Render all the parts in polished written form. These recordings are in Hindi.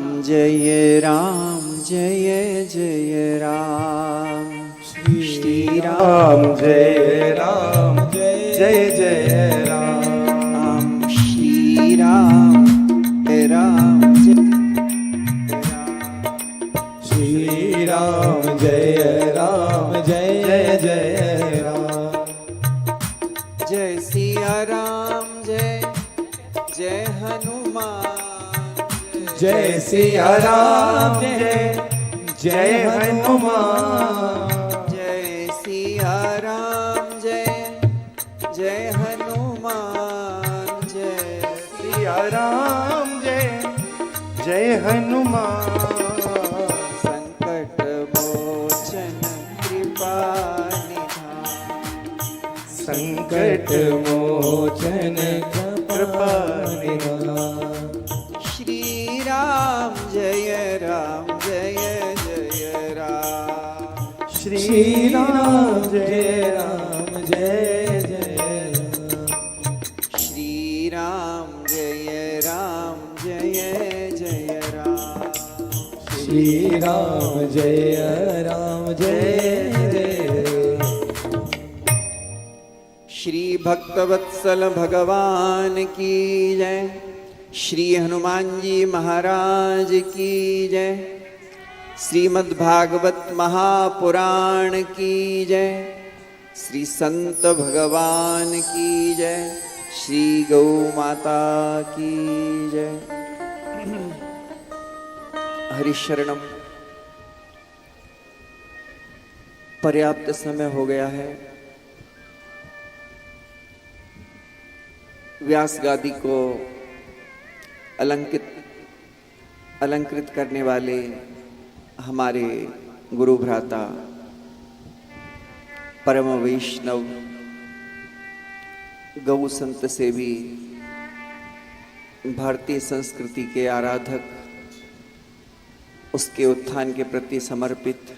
जय जय राम। श्री राम जय जय राम। श्री राम जय श्री राम जय जय राम। जय सिया राम जय जय हनुमान। जय सिया राम जय जय हनुमान। जय सिया राम जय जय हनुमान। जय सिया राम जय जय हनुमान। संकट मोचन कृपा निधान। संकट मोचन कृपा निधान। श्री राम जय जय राम। श्री राम जय जय राम। श्री राम जय जय राम। श्री राम जय जय राम। श्री भक्तवत्सल भगवान की जय। श्री हनुमान जी महाराज की जय। श्रीमद् भागवत महापुराण की जय। श्री संत भगवान की जय। श्री गौ माता की जय। हरिशरणम। पर्याप्त समय हो गया है। व्यास गादी को अलंकृत करने वाले हमारे गुरु भ्राता परम वैष्णव गौ संत सेवी भारतीय संस्कृति के आराधक, उसके उत्थान के प्रति समर्पित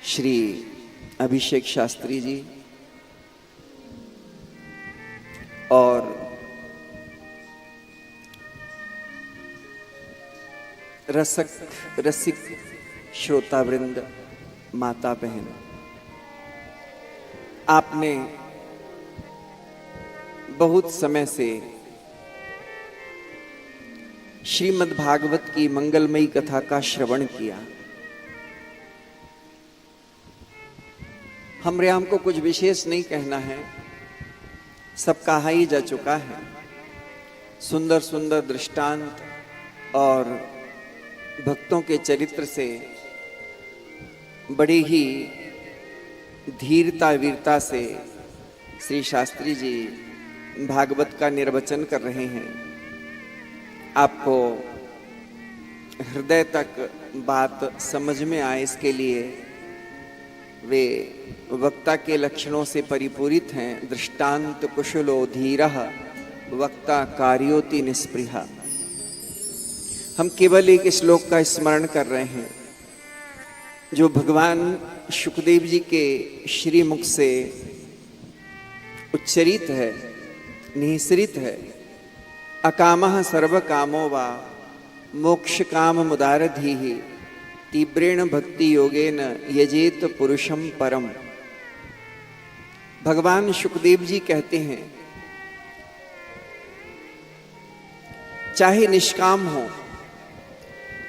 श्री अभिषेक शास्त्री जी और रसिक श्रोतावृंद, माता बहन, आपने बहुत समय से श्रीमद् भागवत की मंगलमयी कथा का श्रवण किया। हमको कुछ विशेष नहीं कहना है, सब कहा ही जा चुका है। सुंदर सुंदर दृष्टांत और भक्तों के चरित्र से बड़ी ही धीरता वीरता से श्री शास्त्री जी भागवत का निर्वचन कर रहे हैं। आपको हृदय तक बात समझ में आए, इसके लिए वे वक्ता के लक्षणों से परिपूरित हैं। दृष्टांत कुशलो धीरः वक्ता कार्योति निस्पृहा। हम केवल एक श्लोक का स्मरण कर रहे हैं जो भगवान शुकदेव जी के श्री मुख से उच्चरित है, निःसृत है। अकामः सर्व कामो वा मोक्ष काम मुदारधीः तीव्रेण भक्ति योगेन यजेत पुरुषम परम। भगवान शुकदेव जी कहते हैं, चाहे निष्काम हो,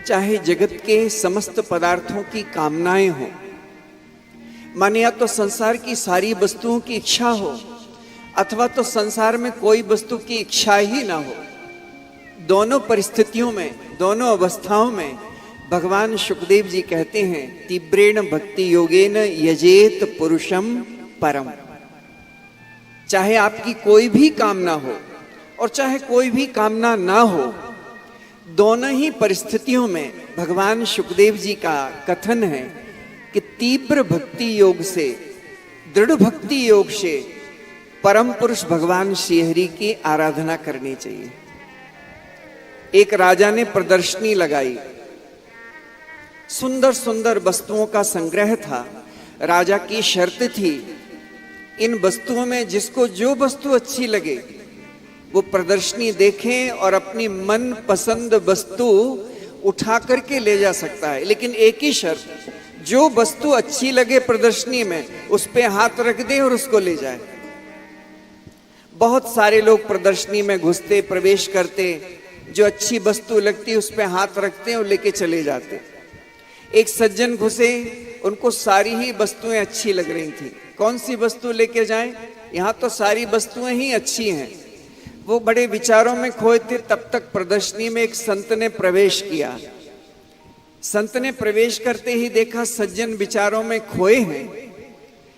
चाहे जगत के समस्त पदार्थों की कामनाएं हो, माने या तो संसार की सारी वस्तुओं की इच्छा हो अथवा तो संसार में कोई वस्तु की इच्छा ही ना हो, दोनों परिस्थितियों में, दोनों अवस्थाओं में भगवान शुकदेव जी कहते हैं, तीव्रेण भक्ति योगेन यजेत पुरुषम परम। चाहे आपकी कोई भी कामना हो और चाहे कोई भी कामना ना हो, दोनों ही परिस्थितियों में भगवान शुकदेव जी का कथन है कि तीव्र भक्ति योग से, दृढ़ भक्ति योग से परम पुरुष भगवान श्री हरि की आराधना करनी चाहिए। एक राजा ने प्रदर्शनी लगाई, सुंदर सुंदर वस्तुओं का संग्रह था। राजा की शर्त थी, इन वस्तुओं में जिसको जो वस्तु अच्छी लगे वो प्रदर्शनी देखें और अपनी मन पसंद वस्तु उठा करके ले जा सकता है, लेकिन एक ही शर्त, जो वस्तु अच्छी लगे प्रदर्शनी में उस पे हाथ रख दे और उसको ले जाए। बहुत सारे लोग प्रदर्शनी में घुसते, प्रवेश करते, जो अच्छी वस्तु लगती उस पे हाथ रखते और लेके चले जाते। एक सज्जन घुसे, उनको सारी ही वस्तुएं अच्छी लग रही थी। कौन सी वस्तु लेके जाएं? यहाँ तो सारी वस्तुएं ही अच्छी हैं। वो बड़े विचारों में खोए थे, तब तक प्रदर्शनी में एक संत ने प्रवेश किया। संत ने प्रवेश करते ही देखा सज्जन विचारों में खोए हैं।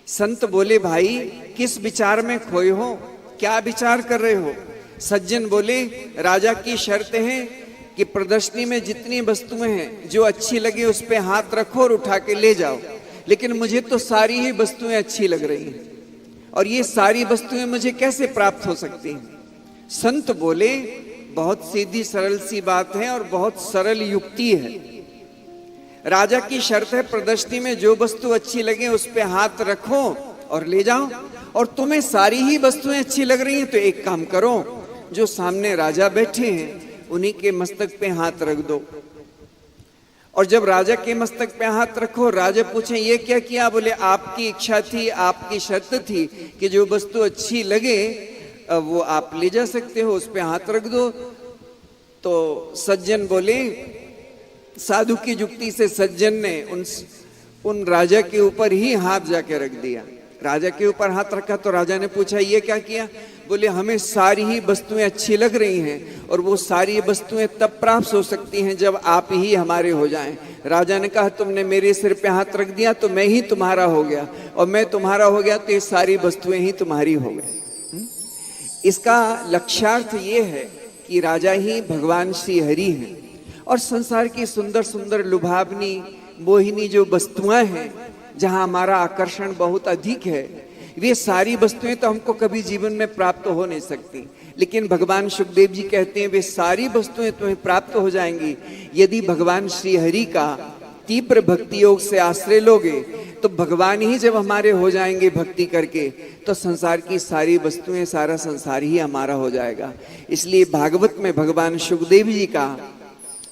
संत बोले, भाई किस विचार में खोए हो, क्या विचार कर रहे हो? सज्जन बोले, राजा की शर्त है कि प्रदर्शनी में जितनी वस्तुएं हैं जो अच्छी लगे उस पे हाथ रखो और उठा के ले जाओ, लेकिन मुझे तो सारी ही वस्तुएं अच्छी लग रही हैं और ये सारी वस्तुएं मुझे कैसे प्राप्त हो सकती हैं? संत बोले, बहुत सीधी सरल सी बात है और बहुत सरल युक्ति है। राजा की शर्त है प्रदर्शनी में जो वस्तु अच्छी लगे उस पे हाथ रखो और ले जाओ, और तुम्हें सारी ही वस्तुएं अच्छी लग रही हैं तो एक काम करो, जो सामने राजा बैठे हैं उन्हीं के मस्तक पे हाथ रख दो। और जब राजा के मस्तक पे हाथ रखो, राजा पूछे ये क्या किया? बोले, आपकी इच्छा थी, आपकी शर्त थी कि जो वस्तु अच्छी लगे वो आप ले जा सकते हो, उस पे हाथ रख दो। तो सज्जन बोले, साधु की युक्ति से सज्जन ने उन राजा के ऊपर ही हाथ जाके रख दिया। राजा के ऊपर हाथ रखा तो राजा ने पूछा ये क्या किया? बोले, हमें सारी ही वस्तुएं अच्छी लग रही हैं और वो सारी वस्तुएं तब प्राप्त हो सकती हैं जब आप ही हमारे हो जाएं। राजा ने कहा, तुमने मेरे सिर पे हाथ रख दिया तो मैं ही तुम्हारा हो गया, और मैं तुम्हारा हो गया तो ये सारी वस्तुएं ही तुम्हारी हो गई। इसका लक्ष्यार्थ ये है कि राजा ही भगवान श्री हरि हैं, और संसार की सुंदर सुंदर लुभावनी मोहिनी जो वस्तुएं हैं जहां हमारा आकर्षण बहुत अधिक है, वे सारी वस्तुएं तो हमको कभी जीवन में प्राप्त हो नहीं सकती, लेकिन भगवान सुखदेव जी कहते हैं वे सारी वस्तुएं तुम्हें प्राप्त हो जाएंगी यदि भगवान श्री हरि का तीव्र भक्ति योग से आश्रय लोगे। तो भगवान ही जब हमारे हो जाएंगे भक्ति करके, तो संसार की सारी वस्तुएं, सारा संसार ही हमारा हो जाएगा। इसलिए भागवत में भगवान सुखदेव जी का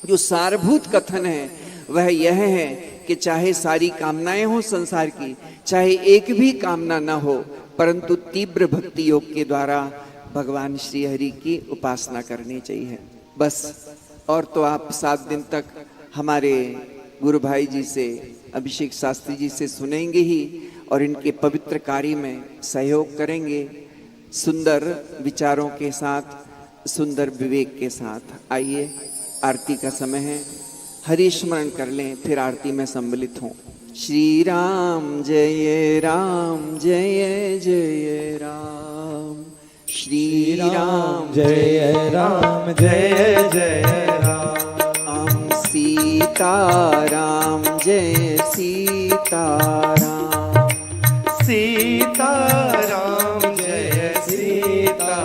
जो सारभूत कथन है वह यह है कि चाहे सारी कामनाएं हो संसार की, चाहे एक भी कामना ना हो, परंतु तीव्र भक्ति योग के द्वारा भगवान श्री हरि की उपासना करनी चाहिए। बस, और तो आप 7 दिन तक हमारे गुरु भाई जी से, अभिषेक शास्त्री जी से सुनेंगे ही और इनके पवित्र कार्य में सहयोग करेंगे, सुंदर विचारों के साथ, सुंदर विवेक के साथ। आइए, आरती का समय है, हरि स्मरण कर लें, फिर आरती में सम्मिलित हों। श्री राम जय राम जय जय राम, श्री राम जय राम जय जय राम, सीता राम जय सीता राम, सीता राम जय सीता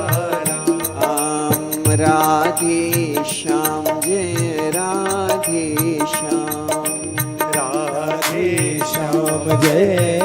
राम, राधे श्याम जय राधे श्याम, राधे श्याम जय